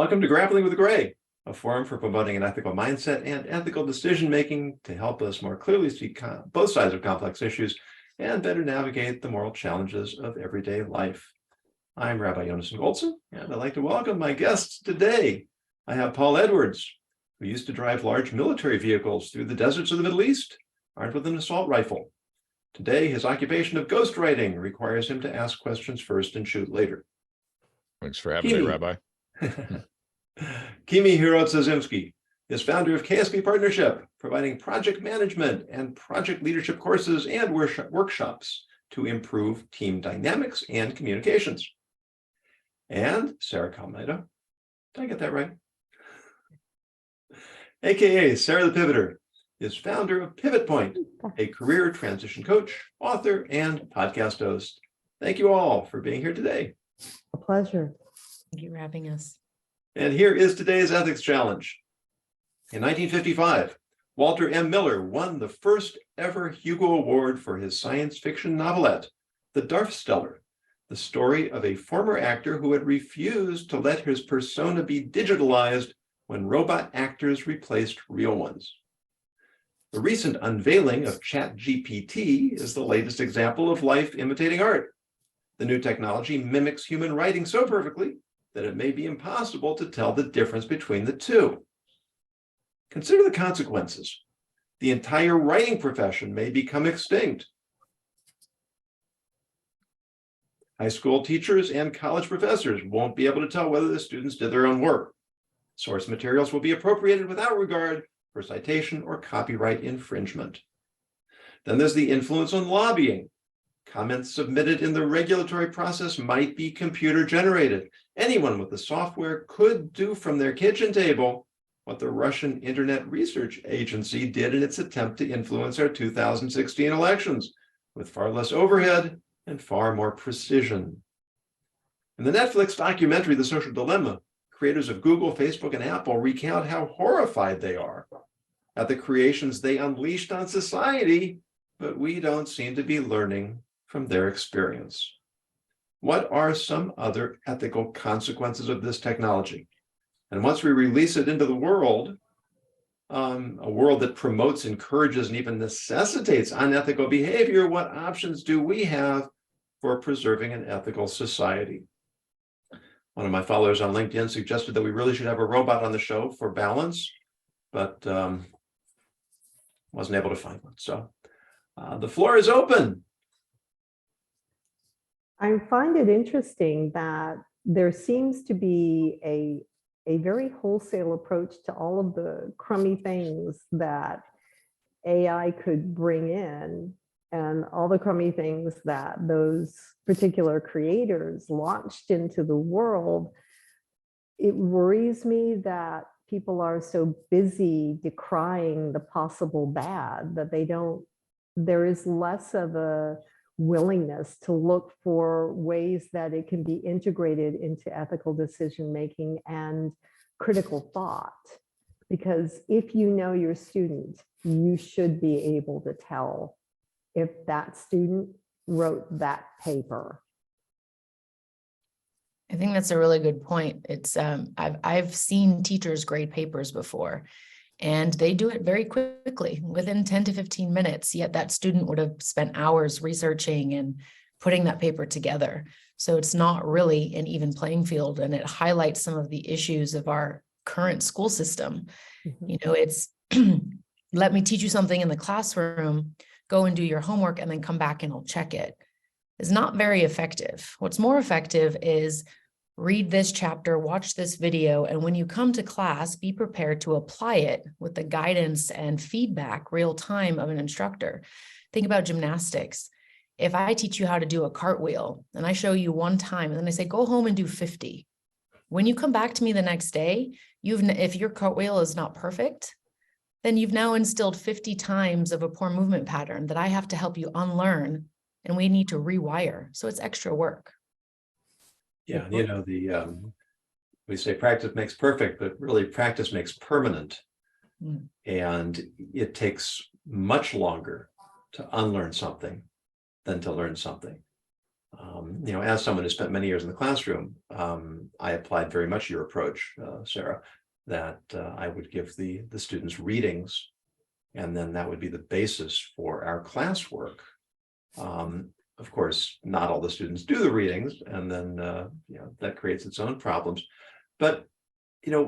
Welcome to Grappling with Gray, a forum for promoting an ethical mindset and ethical decision-making to help us more clearly see both sides of complex issues and better navigate the moral challenges of everyday life. I'm Rabbi Yonason Goldson, and I'd like to welcome my guests today. I have Paul Edwards, who used to drive large military vehicles through the deserts of the Middle East, armed with an assault rifle. Today, his occupation of ghostwriting requires him to ask questions first and shoot later. Thanks for having me, Rabbi. Kimi Hirotsuzumiski is founder of KSP Partnership, providing project management and project leadership courses and workshops to improve team dynamics and communications. And Sarah Calmeida, did I get that right? AKA Sarah the Pivoter, is founder of Pivot Point, a career transition coach, author, and podcast host. Thank you all for being here today. A pleasure. Thank you for having us. And here is today's ethics challenge. In 1955, Walter M. Miller won the first ever Hugo Award for his science fiction novelette, The Darfsteller, the story of a former actor who had refused to let his persona be digitalized when robot actors replaced real ones. The recent unveiling of ChatGPT is the latest example of life imitating art. The new technology mimics human writing so perfectly that it may be impossible to tell the difference between the two. Consider the consequences. The entire writing profession may become extinct. High school teachers and college professors won't be able to tell whether the students did their own work. Source materials will be appropriated without regard for citation or copyright infringement. Then there's the influence on lobbying. Comments submitted in the regulatory process might be computer generated. Anyone with the software could do from their kitchen table what the Russian Internet Research Agency did in its attempt to influence our 2016 elections, with far less overhead and far more precision. In the Netflix documentary, The Social Dilemma, creators of Google, Facebook, and Apple recount how horrified they are at the creations they unleashed on society, but we don't seem to be learning from their experience. What are some other ethical consequences of this technology? And once we release it into the world, a world that promotes, encourages, and even necessitates unethical behavior, what options do we have for preserving an ethical society? One of my followers on LinkedIn suggested that we really should have a robot on the show for balance, but wasn't able to find one. So the floor is open. I find it interesting that there seems to be a very wholesale approach to all of the crummy things that AI could bring in and all the crummy things that those particular creators launched into the world. It worries me that people are so busy decrying the possible bad that there is less of a willingness to look for ways that it can be integrated into ethical decision-making and critical thought. Because if you know your student, you should be able to tell if that student wrote that paper. I think that's a really good point. It's I've seen teachers grade papers before, and they do it very quickly, within 10 to 15 minutes, yet that student would have spent hours researching and putting that paper together. So it's not really an even playing field, and it highlights some of the issues of our current school system. Mm-hmm. You know, it's let me teach you something in the classroom, go and do your homework, and then come back and I'll check it. It's not very effective. What's more effective is read this chapter, watch this video, and when you come to class, be prepared to apply it with the guidance and feedback real time of an instructor. Think about gymnastics. If I teach you how to do a cartwheel and I show you one time and then I say, go home and do 50. When you come back to me the next day, if your cartwheel is not perfect, then you've now instilled 50 times of a poor movement pattern that I have to help you unlearn, and we need to rewire. So it's extra work. Yeah, you know, we say practice makes perfect, but really practice makes permanent. And it takes much longer to unlearn something than to learn something. As someone who spent many years in the classroom, I applied very much your approach, Sarah, that I would give the students readings, and then that would be the basis for our classwork. Of course, not all the students do the readings, and then that creates its own problems. But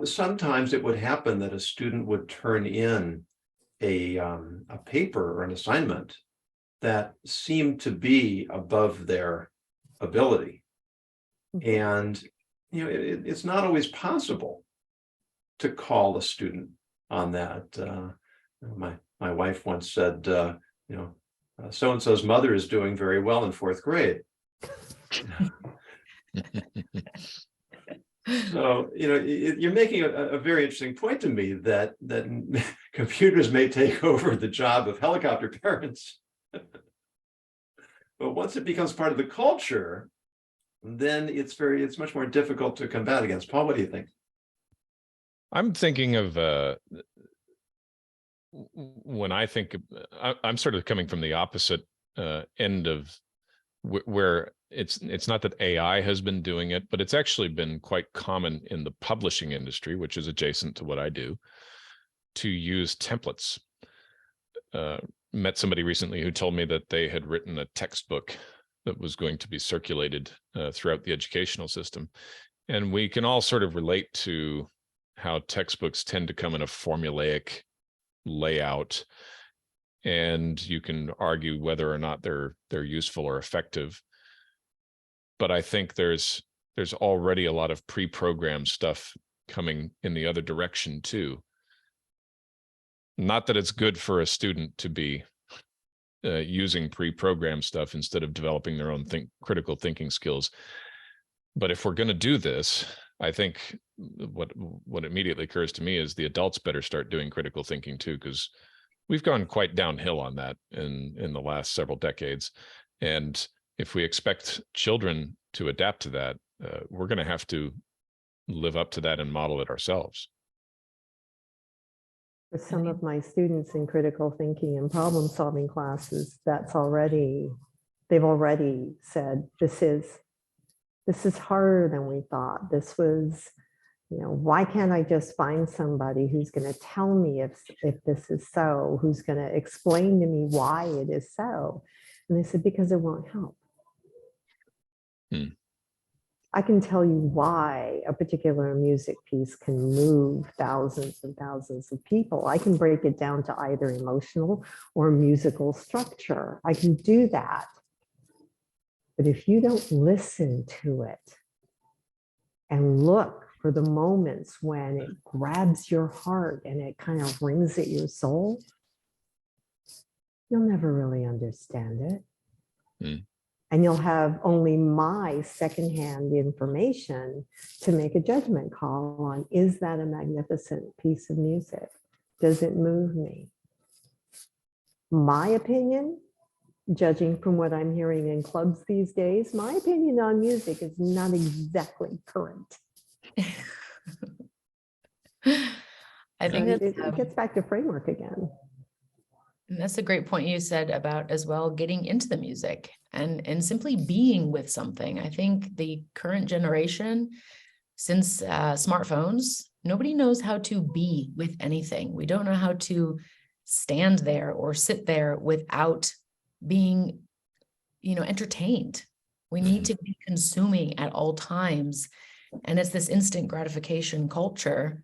sometimes it would happen that a student would turn in a paper or an assignment that seemed to be above their ability, and it's not always possible to call a student on that. My wife once said, so-and-so's mother is doing very well in 4th grade. So, you're making a very interesting point to me that computers may take over the job of helicopter parents. But once it becomes part of the culture, then it's much more difficult to combat against. Paul, what do you think? I'm thinking of when I think I'm sort of coming from the opposite end of where it's not that AI has been doing it, but it's actually been quite common in the publishing industry, which is adjacent to what I do, to use templates. Met somebody recently who told me that they had written a textbook that was going to be circulated throughout the educational system. And we can all sort of relate to how textbooks tend to come in a formulaic layout, and you can argue whether or not they're useful or effective. But I think there's already a lot of pre-programmed stuff coming in the other direction too. Not that it's good for a student to be using pre-programmed stuff instead of developing their own critical thinking skills. But if we're going to do this, I think what immediately occurs to me is the adults better start doing critical thinking too, because we've gone quite downhill on that in the last several decades. And if we expect children to adapt to that, we're going to have to live up to that and model it ourselves. For some of my students in critical thinking and problem solving classes, they've already said, this is harder than we thought. This was, why can't I just find somebody who's going to tell me if this is so, who's going to explain to me why it is so? And they said, because it won't help. I can tell you why a particular music piece can move thousands and thousands of people. I can break it down to either emotional or musical structure. I can do that. But if you don't listen to it and look for the moments when it grabs your heart and it kind of rings at your soul, you'll never really understand it. And you'll have only my secondhand information to make a judgment call on, is that a magnificent piece of music? Does it move me? My opinion, judging from what I'm hearing in clubs these days, my opinion on music is not exactly current. I think it gets back to framework again. And that's a great point you said about as well getting into the music and simply being with something. I think the current generation, since smartphones, nobody knows how to be with anything. We don't know how to stand there or sit there without being, entertained. We need to be consuming at all times. And it's this instant gratification culture.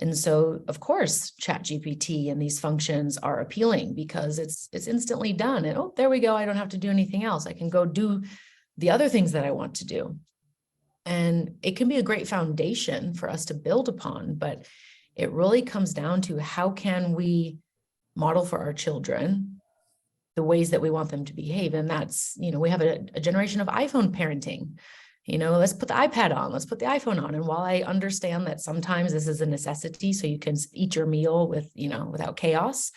And so, of course, ChatGPT and these functions are appealing because it's instantly done. And oh, there we go. I don't have to do anything else. I can go do the other things that I want to do. And it can be a great foundation for us to build upon. But it really comes down to how can we model for our children the ways that we want them to behave. And that's, we have a generation of iPhone parenting. Let's put the iPad on, let's put the iPhone on. And while I understand that sometimes this is a necessity so you can eat your meal with, without chaos,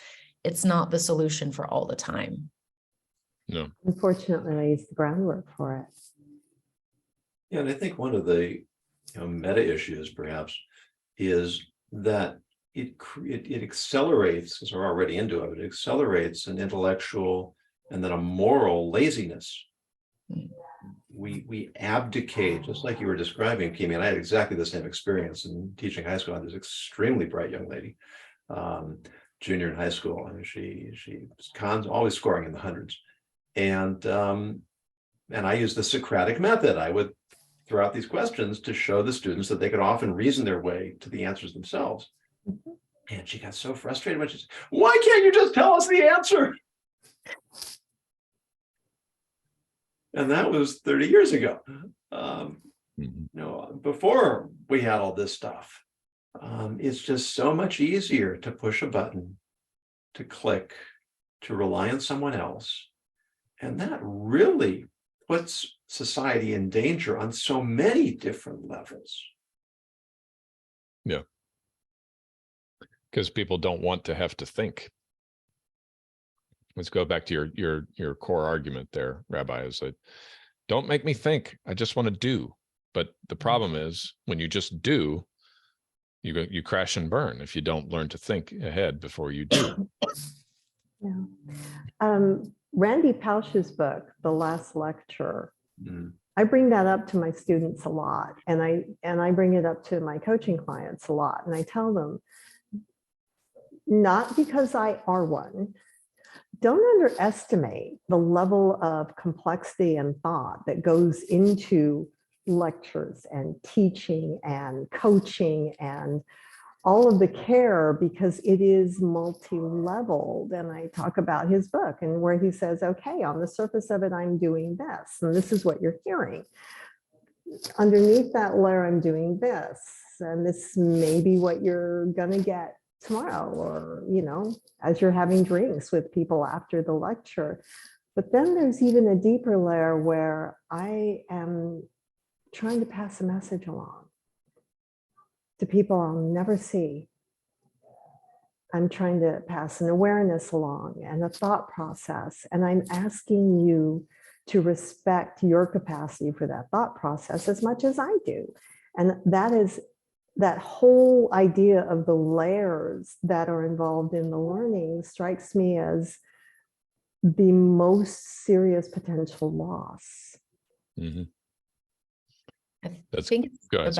it's not the solution for all the time. No. Unfortunately, lays the groundwork for it. Yeah, and I think one of the meta issues perhaps is that it accelerates, because we're already into it, it accelerates an intellectual and then a moral laziness. we abdicate, just like you were describing, Kimi, and I had exactly the same experience in teaching high school. I had this extremely bright young lady, junior in high school, and she was always scoring in the hundreds. And I used the Socratic method. I would throw out these questions to show the students that they could often reason their way to the answers themselves. And she got so frustrated when she said, "Why can't you just tell us the answer?" And that was 30 years ago. Before we had all this stuff, it's just so much easier to push a button, to click, to rely on someone else. And that really puts society in danger on so many different levels. Yeah. Because people don't want to have to think. Let's go back to your core argument there, Rabbi, is that don't make me think. I just want to do. But the problem is when you just do, you crash and burn if you don't learn to think ahead before you do. Yeah. Randy Pausch's book, The Last Lecture, I bring that up to my students a lot, and I bring it up to my coaching clients a lot, and I tell them, not because I are one, don't underestimate the level of complexity and thought that goes into lectures and teaching and coaching and all of the care, because it is multi-leveled. And I talk about his book and where he says, okay, on the surface of it, I'm doing this, and this is what you're hearing. Underneath that layer, I'm doing this, and this may be what you're gonna get tomorrow, or, as you're having drinks with people after the lecture. But then there's even a deeper layer where I am trying to pass a message along to people I'll never see. I'm trying to pass an awareness along and a thought process, and I'm asking you to respect your capacity for that thought process as much as I do. And that whole idea of the layers that are involved in the learning strikes me as the most serious potential loss. Mm-hmm. I think it's go ahead,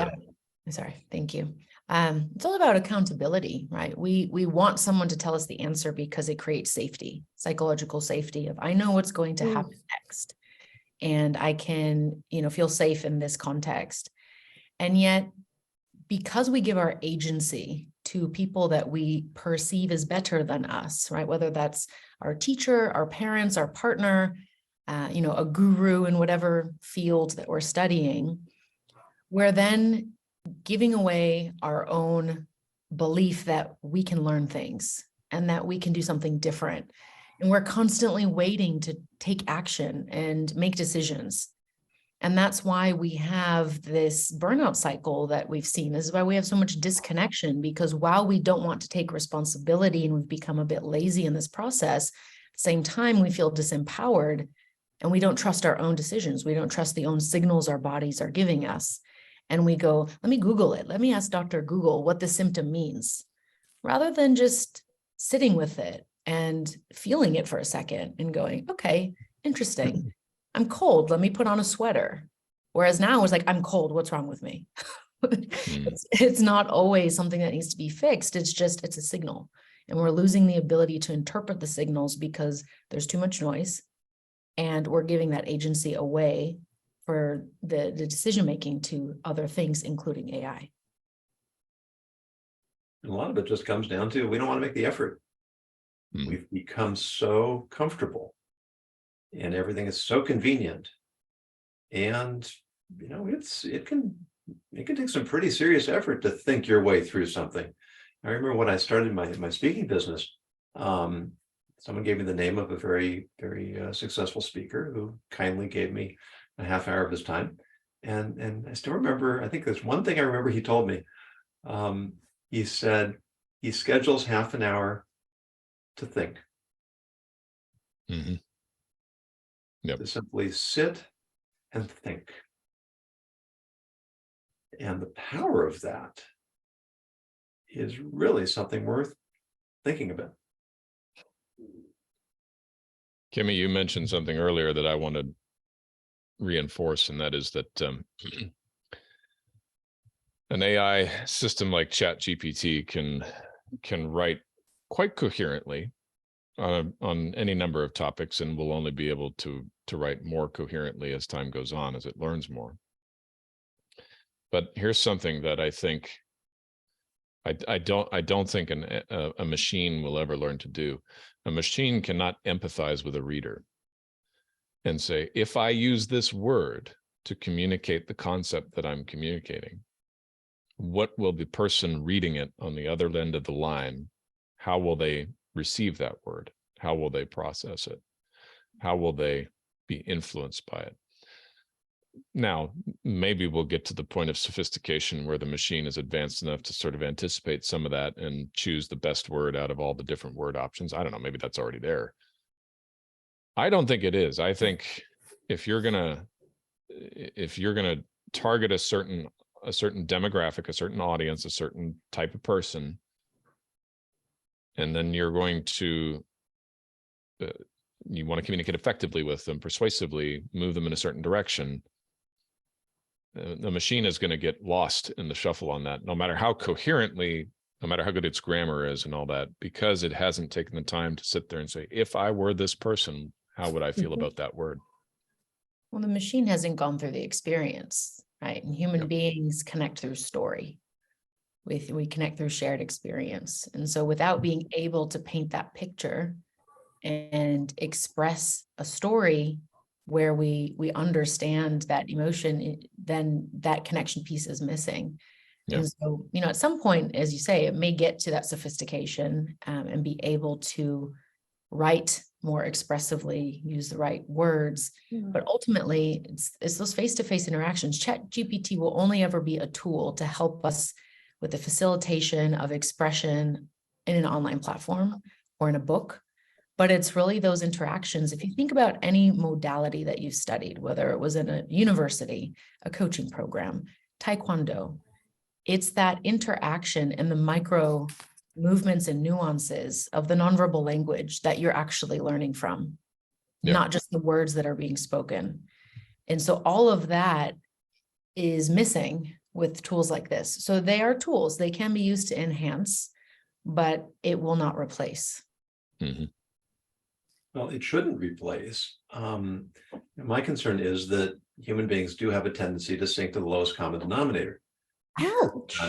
sorry, thank you. It's all about accountability, right? We want someone to tell us the answer because it creates safety, psychological safety of I know what's going to happen next, and I can, feel safe in this context. And yet, because we give our agency to people that we perceive as better than us, right? Whether that's our teacher, our parents, our partner, a guru in whatever field that we're studying, we're then giving away our own belief that we can learn things and that we can do something different. And we're constantly waiting to take action and make decisions. And that's why we have this burnout cycle that we've seen. This is why we have so much disconnection, because while we don't want to take responsibility and we've become a bit lazy in this process, at the same time, we feel disempowered and we don't trust our own decisions. We don't trust the own signals our bodies are giving us. And we go, let me Google it. Let me ask Dr. Google what the symptom means, rather than just sitting with it and feeling it for a second and going, okay, interesting. I'm cold. Let me put on a sweater. Whereas now it's like, I'm cold. What's wrong with me? It's not always something that needs to be fixed. It's a signal. And we're losing the ability to interpret the signals because there's too much noise. And we're giving that agency away for the decision-making to other things, including AI. A lot of it just comes down to, we don't want to make the effort. We've become so comfortable and everything is so convenient. And, it can take some pretty serious effort to think your way through something. I remember when I started my speaking business, someone gave me the name of a very, very successful speaker who kindly gave me a half hour of his time. And I still remember, I think there's one thing I remember he told me. He said he schedules half an hour to think. Mm-hmm. Yep. To simply sit and think. And the power of that is really something worth thinking about. Kimi, you mentioned something earlier that I wanted reinforce, and that is that an AI system like ChatGPT can write quite coherently on any number of topics, and will only be able to write more coherently as time goes on, as it learns more. But here's something that I think I don't think a machine will ever learn to do. A machine cannot empathize with a reader and say, if I use this word to communicate the concept that I'm communicating, what will the person reading it on the other end of the line, how will they receive that word? How will they process it? How will they be influenced by it? Now, maybe we'll get to the point of sophistication where the machine is advanced enough to sort of anticipate some of that and choose the best word out of all the different word options. I don't know, maybe that's already there. I don't think it is. I think if you're gonna target a certain demographic, a certain audience, a certain type of person, and then you're going to you want to communicate effectively with them, persuasively, move them in a certain direction, the machine is going to get lost in the shuffle on that, no matter how coherently, no matter how good its grammar is and all that, because it hasn't taken the time to sit there and say, if I were this person, how would I feel about that word? Well, the machine hasn't gone through the experience, right? And human beings connect through story. We connect through shared experience. And so without being able to paint that picture and express a story where we understand that emotion, then that connection piece is missing. Yeah. And so, at some point, as you say, it may get to that sophistication and be able to write more expressively, use the right words. But ultimately, it's those face-to-face interactions. ChatGPT will only ever be a tool to help us with the facilitation of expression in an online platform or in a book. But it's really those interactions. If you think about any modality that you've studied, whether it was in a university, a coaching program, Taekwondo, it's that interaction and the micro movements and nuances of the nonverbal language that you're actually learning from, not just the words that are being spoken. And so all of that is missing with tools like this. So they are tools. They can be used to enhance, but it will not replace. Mm-hmm. Well, it shouldn't replace. My concern is that human beings do have a tendency to sink to the lowest common denominator. Ouch.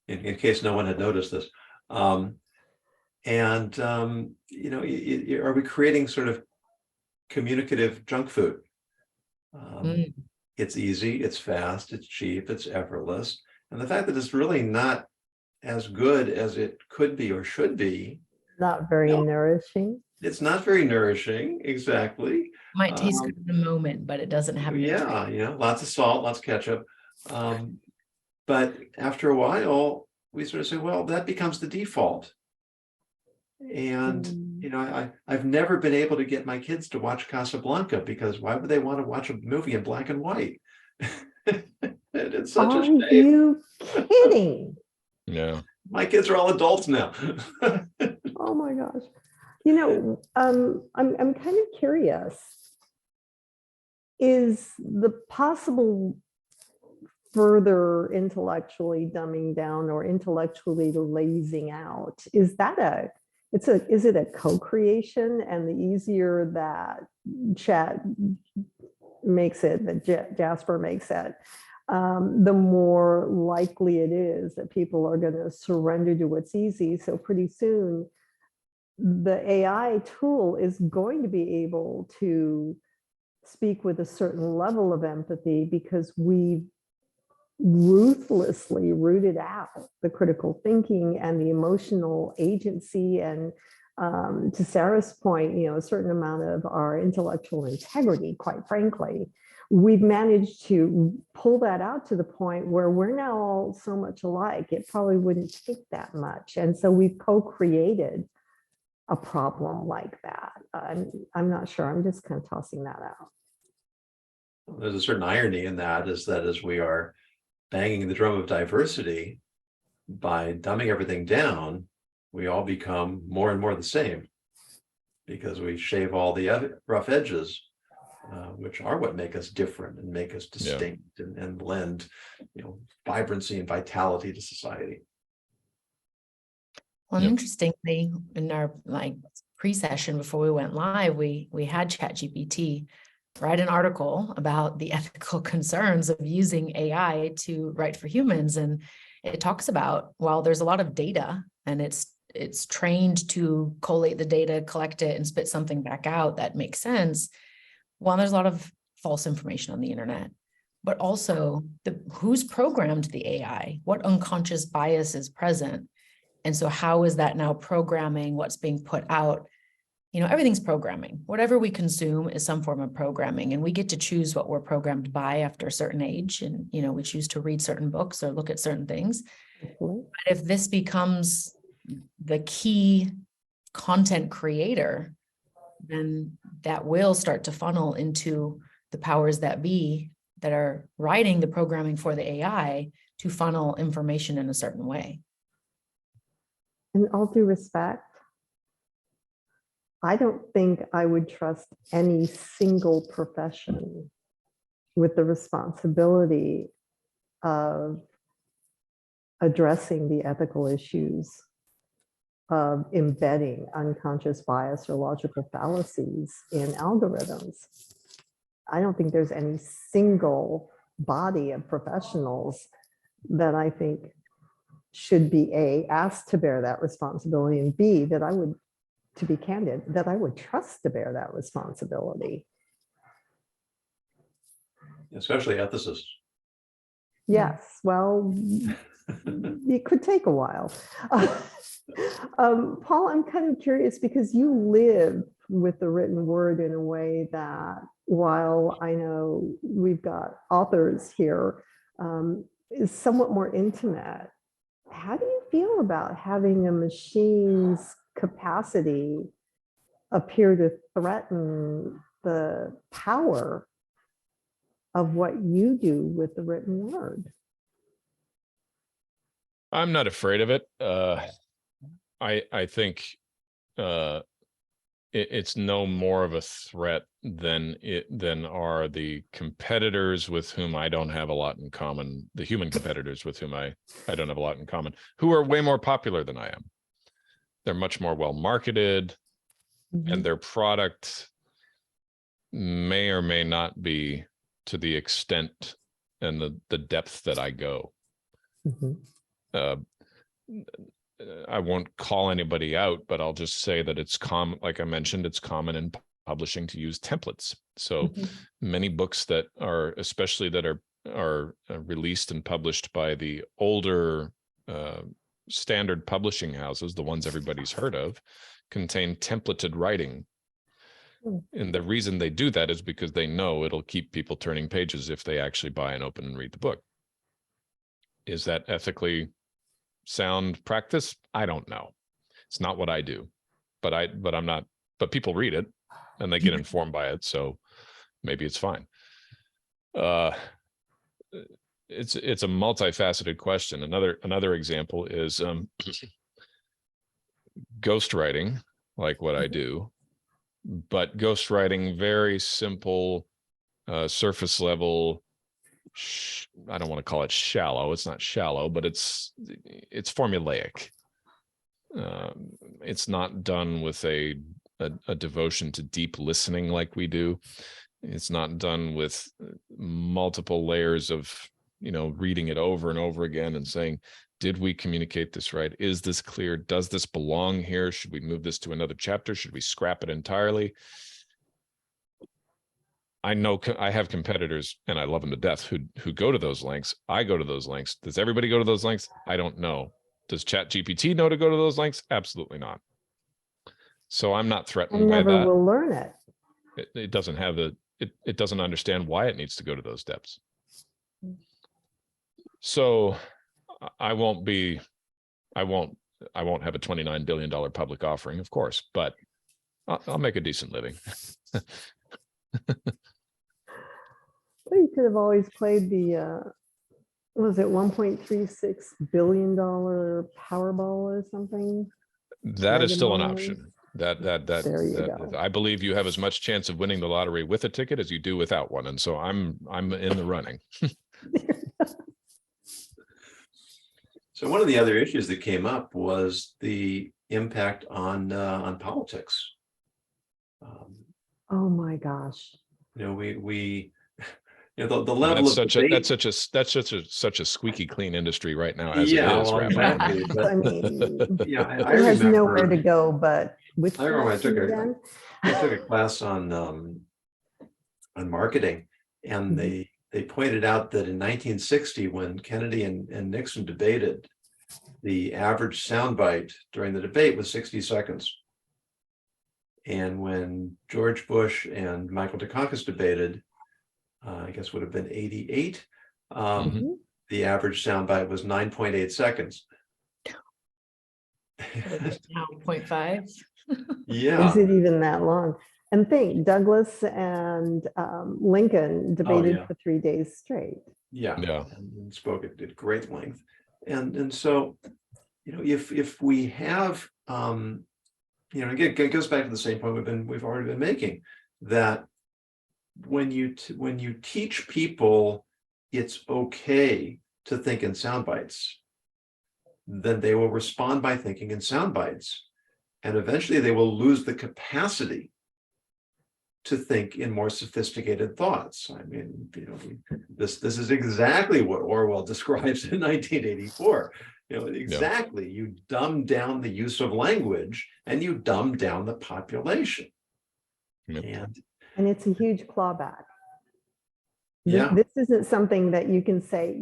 In case no one had noticed this. Are we creating sort of communicative junk food? It's easy, it's fast, it's cheap, it's effortless. And the fact that it's really not as good as it could be or should be. Not very nourishing. It's not very nourishing, exactly. Might taste good in the moment, but it doesn't have nutrients. Lots of salt, lots of ketchup. But after a while, we sort of say, well, that becomes the default. And, I've never been able to get my kids to watch Casablanca, because why would they want to watch a movie in black and white? It's such a shame. Are you kidding? Yeah. My kids are all adults now. Oh my gosh. I'm kind of curious. Is the possible further intellectually dumbing down or intellectually lazing out, is it a co-creation, and the easier that chat makes it, that Jasper makes it, the more likely it is that people are going to surrender to what's easy. So pretty soon, the AI tool is going to be able to speak with a certain level of empathy, because we've ruthlessly rooted out the critical thinking and the emotional agency, and to Sarah's point, a certain amount of our intellectual integrity, quite frankly. We've managed to pull that out to the point where we're now all so much alike, it probably wouldn't take that much. And so we've co-created a problem like that. I'm not sure, I'm just kind of tossing that out. There's a certain irony in that, is that as we are banging the drum of diversity, by dumbing everything down, we all become more and more the same, because we shave all the rough edges which are what make us different and make us distinct and lend, vibrancy and vitality to society. Well, interestingly, in our pre-session before we went live, we had ChatGPT write an article about the ethical concerns of using AI to write for humans. And it talks about, while there's a lot of data and it's trained to collate the data, collect it, and spit something back out that makes sense, while there's a lot of false information on the internet, but also who's programmed the AI, what unconscious bias is present. And so how is that now programming what's being put out? Everything's programming. Whatever we consume is some form of programming, and we get to choose what we're programmed by after a certain age. And, we choose to read certain books or look at certain things. But if this becomes the key content creator, then that will start to funnel into the powers that be that are writing the programming for the AI to funnel information in a certain way. In all due respect, I don't think I would trust any single profession with the responsibility of addressing the ethical issues of embedding unconscious bias or logical fallacies in algorithms. I don't think there's any single body of professionals that I think should be A, asked to bear that responsibility, and B, that I would, to be candid, that I would trust to bear that responsibility. Especially ethicists. Yes, well, it could take a while. Paul, I'm kind of curious because you live with the written word in a way that, while I know we've got authors here, is somewhat more intimate. How do you feel about having a machine's capacity appear to threaten the power of what you do with the written word? I'm not afraid of it. I think it's no more of a threat than are the competitors with whom I don't have a lot in common, the human competitors with whom I don't have a lot in common, who are way more popular than I am. They're much more well marketed, and their product may or may not be to the extent and the depth that I go. I won't call anybody out, but I'll just say that it's common, like I mentioned, it's common in publishing to use templates. So many books that are, especially that are released and published by the older standard publishing houses, the ones everybody's heard of, contain templated writing. And the reason they do that is because they know it'll keep people turning pages if they actually buy and open and read the book. Is that ethically sound practice? I don't know. It's not what I do, but people read it and they get informed by it. So maybe it's fine. It's a multifaceted question. Another example is ghostwriting, like what I do, but ghostwriting, very simple, surface level. I don't want to call it shallow. It's not shallow, but it's formulaic. It's not done with a devotion to deep listening like we do. It's not done with multiple layers of, reading it over and over again and saying, did we communicate this right? Is this clear? Does this belong here? Should we move this to another chapter? Should we scrap it entirely? I know I have competitors, and I love them to death, who go to those lengths. I go to those lengths. Does everybody go to those lengths? I don't know. Does ChatGPT know to go to those lengths? Absolutely not. So I'm not threatened by that. Never will learn it. It doesn't have it doesn't understand why it needs to go to those depths. So I won't have a $29 billion public offering, of course, but I'll make a decent living. Well, you could have always played the, was it $1.36 billion Powerball or something? That is still an option. There you go. I believe you have as much chance of winning the lottery with a ticket as you do without one. And so I'm in the running. So one of the other issues that came up was the impact on politics. Oh my gosh. We the level of debate. That's such a squeaky clean industry right now as it Yeah, is. well, Rapidly. exactly. But I mean, yeah, I it has nowhere to remember go but which I remember I took direction I took a class on marketing, and Mhm. they pointed out that in 1960, when Kennedy and Nixon debated, the average soundbite during the debate was 60 seconds. And when George Bush and Michael Dukakis debated, I guess would have been 88, Mhm. the average soundbite was 9.8 seconds. Now 0.5. Yeah. Is it even that long? And think, Douglas and Lincoln debated yeah. for 3 days straight. Yeah. And spoke at great length. And so, if we have, again, it goes back to the same point we've already been making, that when you teach people it's okay to think in sound bites, then they will respond by thinking in sound bites, and eventually they will lose the capacity to think in more sophisticated thoughts. I mean, this is exactly what Orwell describes in 1984. Exactly. You dumb down the use of language and you dumb down the population. Yep. And it's a huge clawback. Yeah. This isn't something that you can say,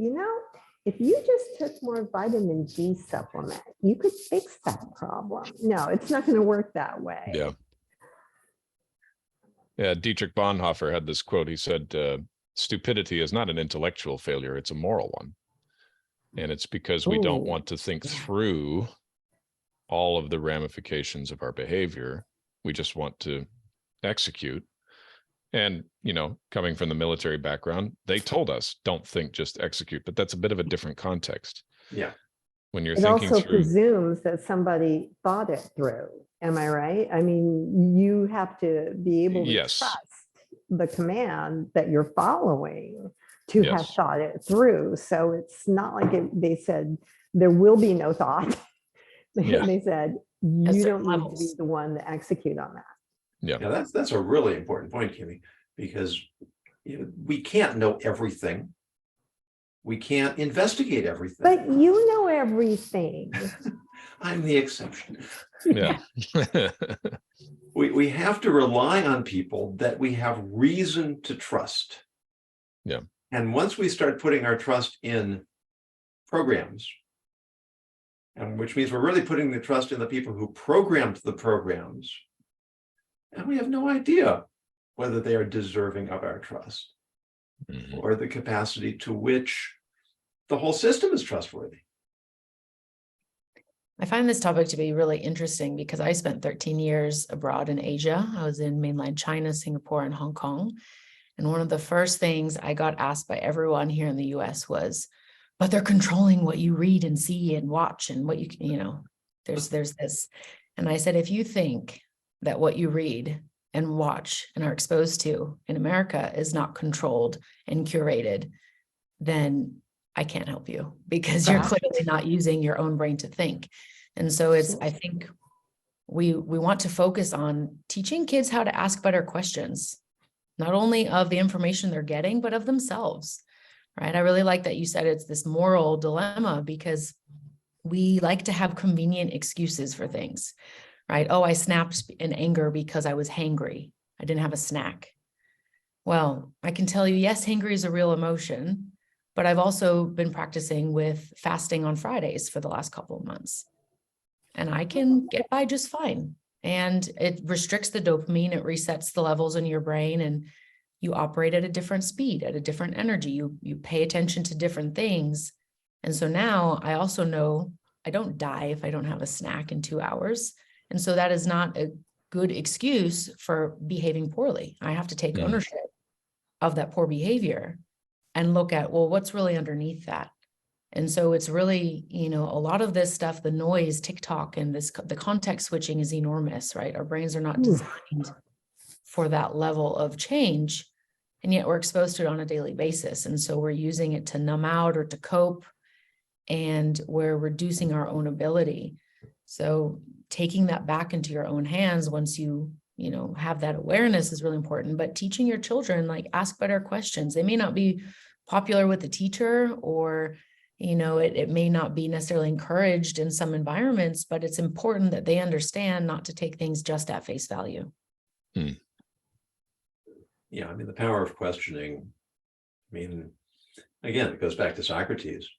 if you just took more vitamin D supplement, you could fix that problem. No, it's not going to work that way. Yeah. Yeah. Dietrich Bonhoeffer had this quote. He said, stupidity is not an intellectual failure. It's a moral one. And it's because we don't want to think through all of the ramifications of our behavior. We just want to execute. And, coming from the military background, they told us, don't think, just execute. But that's a bit of a different context. Yeah. When you're It thinking also through, presumes that somebody thought it through. Am I right? I mean, you have to be able to yes, trust the command that you're following to have yes, thought it through. So it's not like they said, there will be no thought. Yeah. They said, At you certain don't need to be levels. the one to execute on that. yeah, Yeah, that's a really important point, Kimmy, because we can't know everything. We can't investigate everything. But you know everything. I'm the exception. yeah, We have to rely on people that we have reason to trust. Yeah. And once we start putting our trust in programs, and which means we're really putting the trust in the people who programmed the programs, and we have no idea whether they are deserving of our trust or the capacity to which the whole system is trustworthy. I find this topic to be really interesting because I spent 13 years abroad in Asia. I was in mainland China, Singapore, and Hong Kong. And one of the first things I got asked by everyone here in the US was, but they're controlling what you read and see and watch and what there's this. And I said, if you think that what you read and watch and are exposed to in America is not controlled and curated, then I can't help you because you're clearly not using your own brain to think. And so I think we want to focus on teaching kids how to ask better questions, not only of the information they're getting, but of themselves, right? I really like that you said it's this moral dilemma because we like to have convenient excuses for things, right? Oh, I snapped in anger because I was hangry. I didn't have a snack. Well, I can tell you, yes, hangry is a real emotion, but I've also been practicing with fasting on Fridays for the last couple of months. And I can get by just fine. And it restricts the dopamine, it resets the levels in your brain, and you operate at a different speed, at a different energy. You pay attention to different things. And so now I also know I don't die if I don't have a snack in 2 hours. And so that is not a good excuse for behaving poorly. I have to take ownership of that poor behavior and look at, well, what's really underneath that? And so it's really, you know, a lot of this stuff, the noise, TikTok, and the context switching is enormous, right? Our brains are not designed for that level of change, and yet we're exposed to it on a daily basis. And so we're using it to numb out or to cope, and we're reducing our own ability. So taking that back into your own hands once you know, have that awareness is really important. But teaching your children, like, ask better questions. They may not be popular with the teacher, or, you know, it may not be necessarily encouraged in some environments, but it's important that they understand not to take things just at face value. Yeah, I mean, the power of questioning, I mean, again, it goes back to Socrates.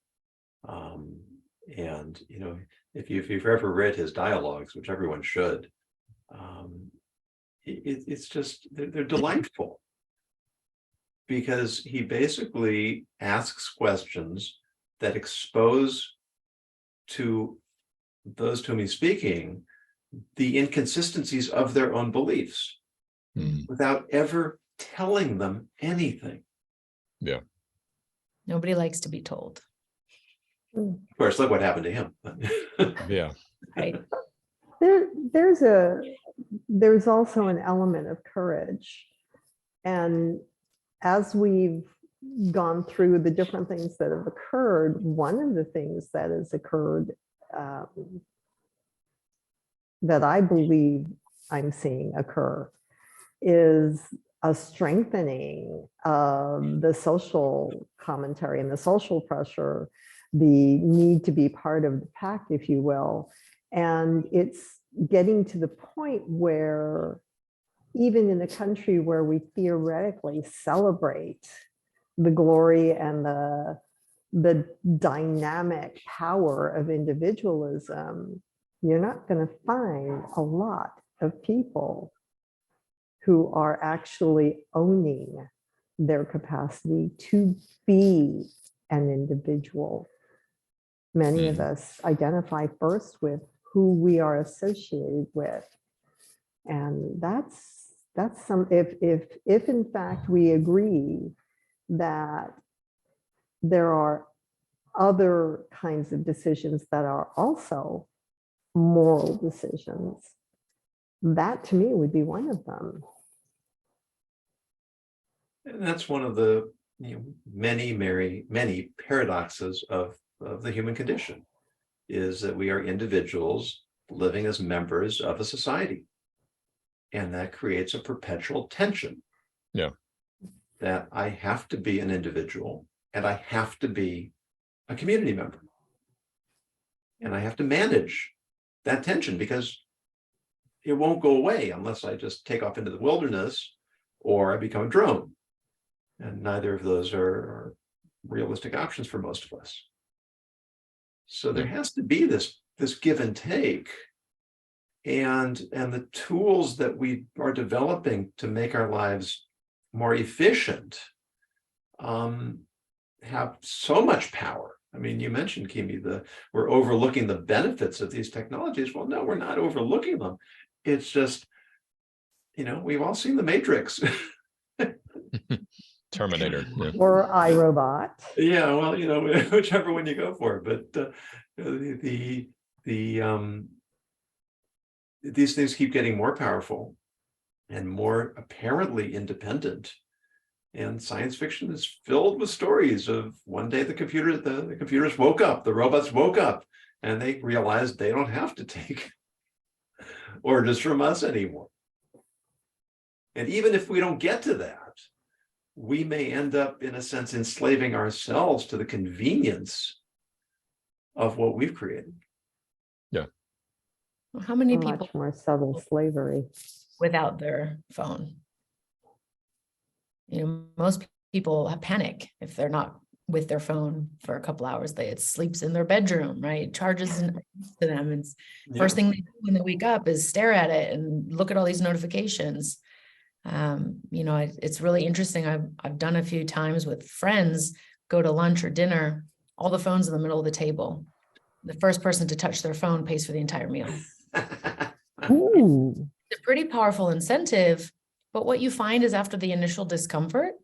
And, you know, if you've ever read his dialogues, which everyone should, it's just, they're delightful, because he basically asks questions that expose to those to whom he's speaking the inconsistencies of their own beliefs without ever telling them anything. Yeah. Nobody likes to be told. Of course, look what happened to him. Yeah. Right. There's also an element of courage. And as we've gone through the different things that have occurred, one of the things that has occurred that I believe I'm seeing occur is a strengthening of the social commentary and the social pressure, the need to be part of the pack, if you will. And it's getting to the point where even in a country where we theoretically celebrate the glory and the dynamic power of individualism, you're not going to find a lot of people who are actually owning their capacity to be an individual. Many of us identify first with who we are associated with. And that's some, if in fact we agree that there are other kinds of decisions that are also moral decisions, that to me would be one of them. And that's one of the many paradoxes of the human condition, is that we are individuals living as members of a society. And that creates a perpetual tension. Yeah. That I have to be an individual and I have to be a community member. And I have to manage that tension, because it won't go away unless I just take off into the wilderness or I become a drone. And neither of those are realistic options for most of us. So there has to be this give and take. And the tools that we are developing to make our lives more efficient have so much power. I mean, you mentioned, Kimi, we're overlooking the benefits of these technologies. Well, no, we're not overlooking them. It's just, we've all seen The Matrix. Terminator. Yeah. Or iRobot. Yeah, well, whichever one you go for. But these things keep getting more powerful and more apparently independent. And science fiction is filled with stories of one day the computers woke up, the robots woke up, and they realized they don't have to take orders from us anymore. And even if we don't get to that, we may end up, in a sense, enslaving ourselves to the convenience of what we've created. Yeah. How many Much people more subtle slavery without their phone? Most people have panic if they're not with their phone for a couple hours. It sleeps in their bedroom, right? Charges to them. It's first thing they do when they wake up is stare at it and look at all these notifications. It's really interesting. I've done a few times with friends, go to lunch or dinner, all the phones in the middle of the table. The first person to touch their phone pays for the entire meal. Ooh. It's a pretty powerful incentive, but what you find is after the initial discomfort,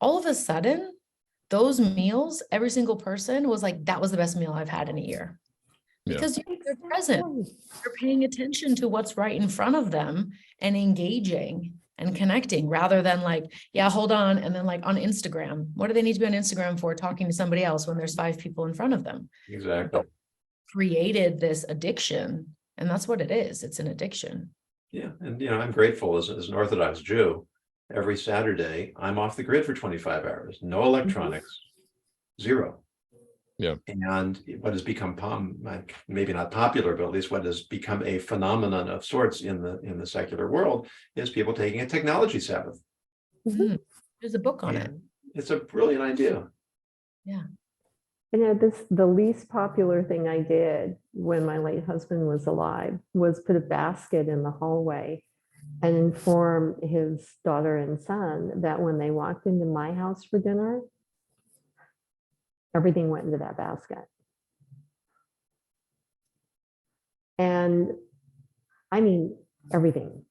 all of a sudden, those meals, every single person was like, that was the best meal I've had in a year. Yeah. Because they're present, they're paying attention to what's right in front of them and engaging and connecting rather than like, yeah, hold on. And then like on Instagram, what do they need to be on Instagram for, talking to somebody else when there's 5 people in front of them? Exactly. Created this addiction. And that's what it is. It's an addiction. Yeah. And, I'm grateful as an Orthodox Jew. Every Saturday, I'm off the grid for 25 hours, no electronics, zero. Yeah. And what has become maybe not popular, but at least what has become a phenomenon of sorts in the secular world is people taking a technology Sabbath. There's a book on it. It's a brilliant idea. Yeah. The least popular thing I did when my late husband was alive was put a basket in the hallway and inform his daughter and son that when they walked into my house for dinner, everything went into that basket. And I mean, everything,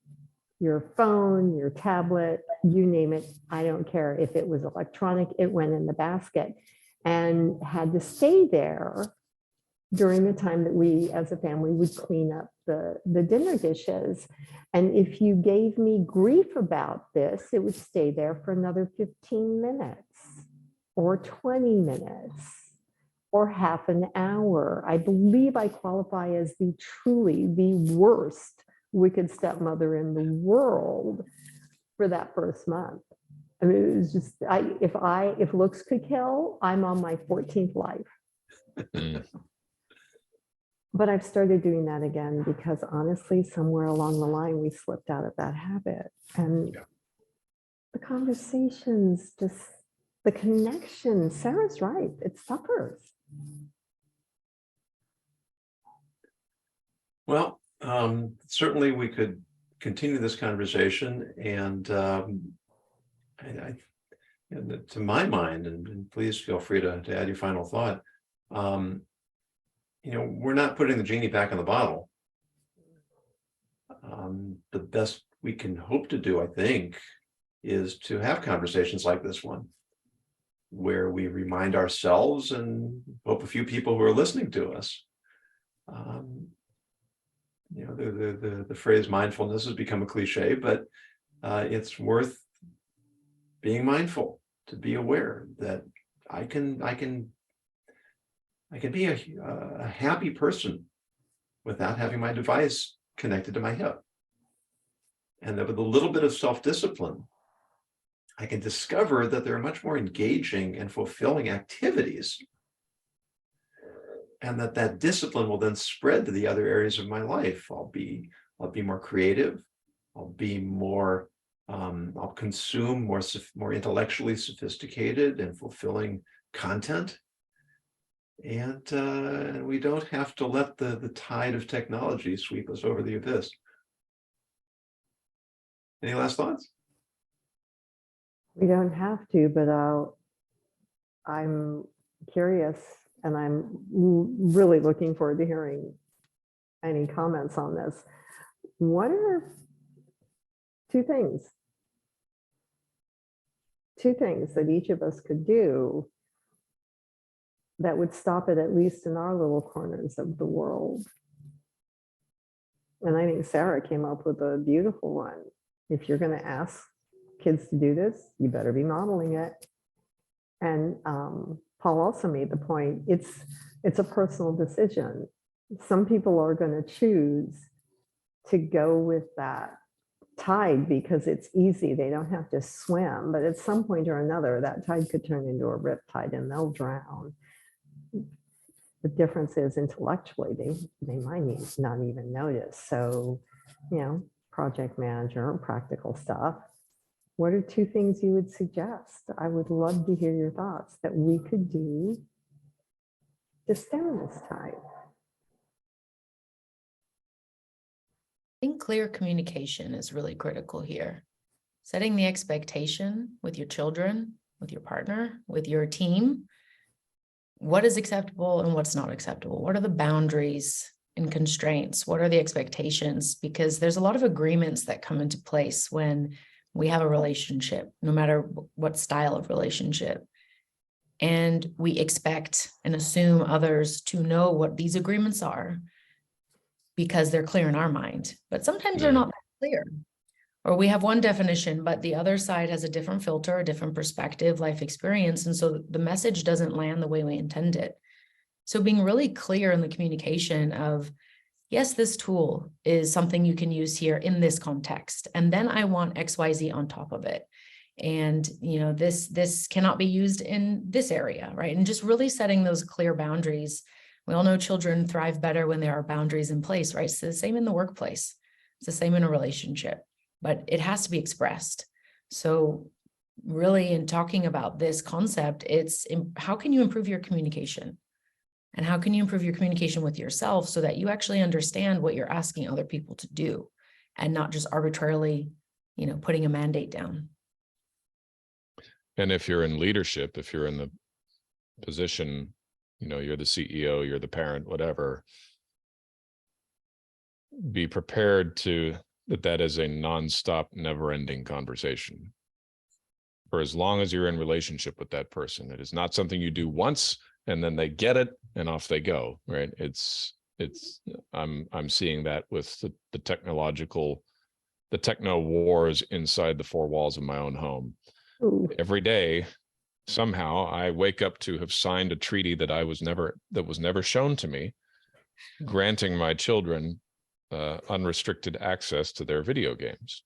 your phone, your tablet, you name it. I don't care if it was electronic, it went in the basket and had to stay there during the time that we as a family would clean up the dinner dishes. And if you gave me grief about this, it would stay there for another 15 minutes or 20 minutes or half an hour. I believe I qualify as truly the worst wicked stepmother in the world for that first month. I mean, it was just, if looks could kill, I'm on my 14th life. But I've started doing that again because honestly, somewhere along the line, we slipped out of that habit. And the conversations, just the connection, Sarah's right, it suffers. Well, certainly we could continue this conversation, and to my mind, and please feel free to add your final thought. We're not putting the genie back in the bottle. The best we can hope to do, I think, is to have conversations like this one, where we remind ourselves and hope a few people who are listening to us. The phrase mindfulness has become a cliche, but it's worth being mindful, to be aware that I can be a happy person without having my device connected to my hip. And that with a little bit of self-discipline, I can discover that there are much more engaging and fulfilling activities. And that discipline will then spread to the other areas of my life. I'll be more creative. I'll be more, I'll consume more intellectually sophisticated and fulfilling content. And we don't have to let the tide of technology sweep us over the abyss. Any last thoughts? We don't have to, but I'm curious, and I'm really looking forward to hearing any comments on this. What are two things that each of us could do that would stop it, at least in our little corners of the world? And I think Sarah came up with a beautiful one. If you're going to ask kids to do this, you better be modeling it. And Paul also made the point, it's a personal decision. Some people are going to choose to go with that tide because it's easy. They don't have to swim, but at some point or another, that tide could turn into a rip tide and they'll drown. The difference is intellectually, they might not even notice. So, project manager, practical stuff. What are two things you would suggest? I would love to hear your thoughts that we could do to stem this tide. I think clear communication is really critical here. Setting the expectation with your children, with your partner, with your team. What is acceptable and what's not acceptable? What are the boundaries and constraints? What are the expectations? Because there's a lot of agreements that come into place when we have a relationship, no matter what style of relationship. And we expect and assume others to know what these agreements are because they're clear in our mind, but sometimes they're not that clear. Or we have one definition, but the other side has a different filter, a different perspective, life experience. And so the message doesn't land the way we intend it. So being really clear in the communication of, yes, this tool is something you can use here in this context. And then I want XYZ on top of it. And, you know, this cannot be used in this area, right? And just really setting those clear boundaries. We all know children thrive better when there are boundaries in place, right? It's the same in the workplace. It's the same in a relationship, but it has to be expressed. So really in talking about this concept, it's how can you improve your communication? And how can you improve your communication with yourself so that you actually understand what you're asking other people to do and not just arbitrarily, you know, putting a mandate down. And if you're in leadership, if you're in the position, you know, you're the CEO, you're the parent, whatever, be prepared that is a nonstop, never-ending conversation. For as long as you're in relationship with that person, it is not something you do once and then they get it and off they go, right? I'm seeing that with the techno wars inside the four walls of my own home. Ooh. Every day, somehow I wake up to have signed a treaty that was never shown to me, granting my children unrestricted access to their video games.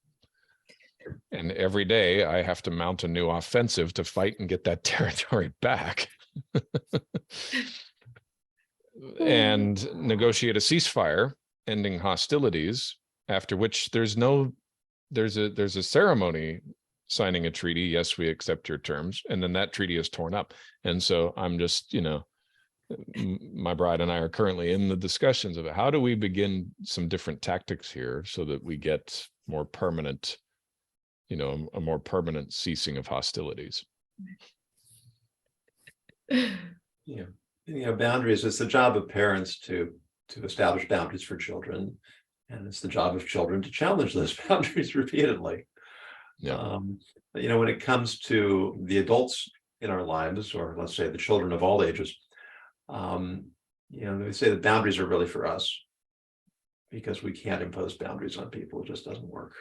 And every day I have to mount a new offensive to fight and get that territory back. And negotiate a ceasefire, ending hostilities, after which there's a ceremony signing a treaty. Yes, we accept your terms. And then that treaty is torn up. And so I'm just, you know, my bride and I are currently in the discussions of how do we begin some different tactics here so that we get more permanent, you know, a more permanent ceasing of hostilities. Yeah. You know, boundaries, it's the job of parents to establish boundaries for children. And it's the job of children to challenge those boundaries repeatedly. Yeah. You know, when it comes to the adults in our lives, or let's say the children of all ages, you know, they say the boundaries are really for us because we can't impose boundaries on people. It just doesn't work.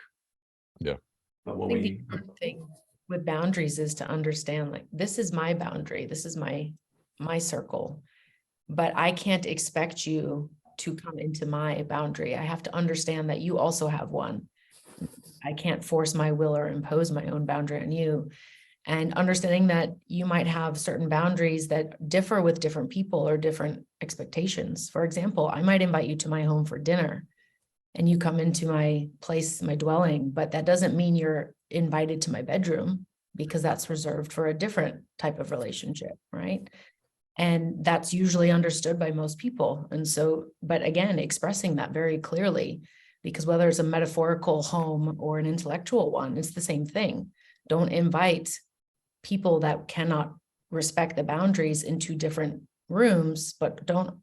Yeah. But I when think we, the important thing with boundaries is to understand, like, this is my boundary, this is my circle, but I can't expect you to come into my boundary. I have to understand that you also have one. I can't force my will or impose my own boundary on you. And understanding that you might have certain boundaries that differ with different people or different expectations. For example, I might invite you to my home for dinner and you come into my place, my dwelling, but that doesn't mean you're invited to my bedroom because that's reserved for a different type of relationship, right? And that's usually understood by most people. And so, but again, expressing that very clearly, because whether it's a metaphorical home or an intellectual one, it's the same thing. Don't invite people that cannot respect the boundaries into different rooms, but don't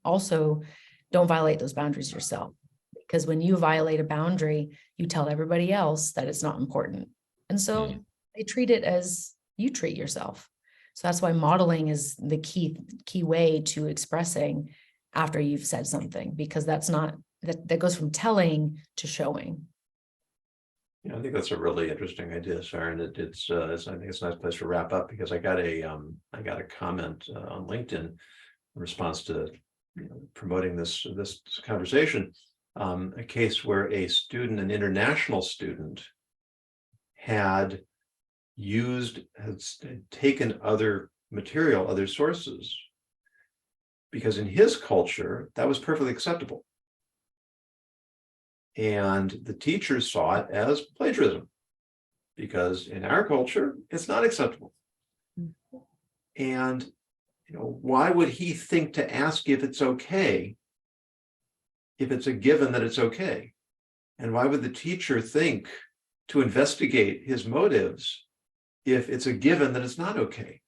violate those boundaries yourself. Because when you violate a boundary, you tell everybody else that it's not important. And so they treat it as you treat yourself. So that's why modeling is the key way to expressing after you've said something, because that goes from telling to showing. Yeah, I think that's a really interesting idea, Sharon. I think it's a nice place to wrap up because I got a comment on LinkedIn in response to promoting this conversation. A case where an international student had taken other material, other sources, because in his culture, that was perfectly acceptable. And the teachers saw it as plagiarism, because in our culture, it's not acceptable. And, why would he think to ask if it's okay, if it's a given that it's okay? And why would the teacher think to investigate his motives if it's a given that it's not okay?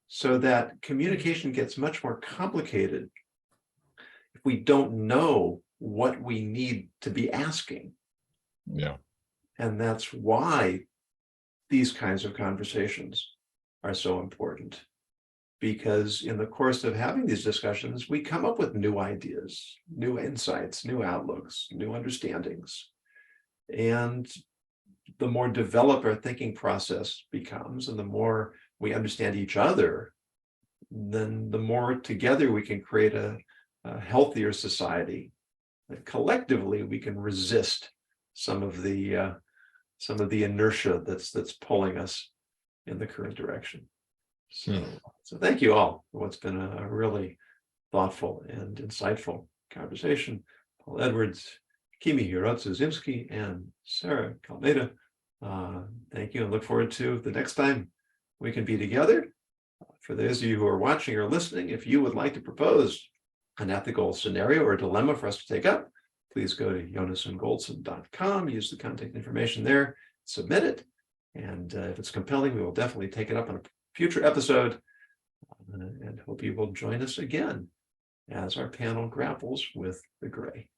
So that communication gets much more complicated if we don't know what we need to be asking. Yeah. And that's why these kinds of conversations are so important. because in the course of having these discussions, we come up with new ideas, new insights, new outlooks, new understandings. And the more developed our thinking process becomes, and the more we understand each other, then the more together we can create a healthier society. That collectively we can resist some of the inertia that's pulling us in the current direction. So thank you all for what's been a really thoughtful and insightful conversation. Paul Edwards, Kimi Hirotsu-Zimski, and Sarah Calmeda. Thank you, and look forward to the next time we can be together. For those of you who are watching or listening, if you would like to propose an ethical scenario or dilemma for us to take up, please go to jonasandgoldson.com, use the contact information there, submit it, and if it's compelling, we will definitely take it up on a future episode, and hope you will join us again as our panel grapples with the gray.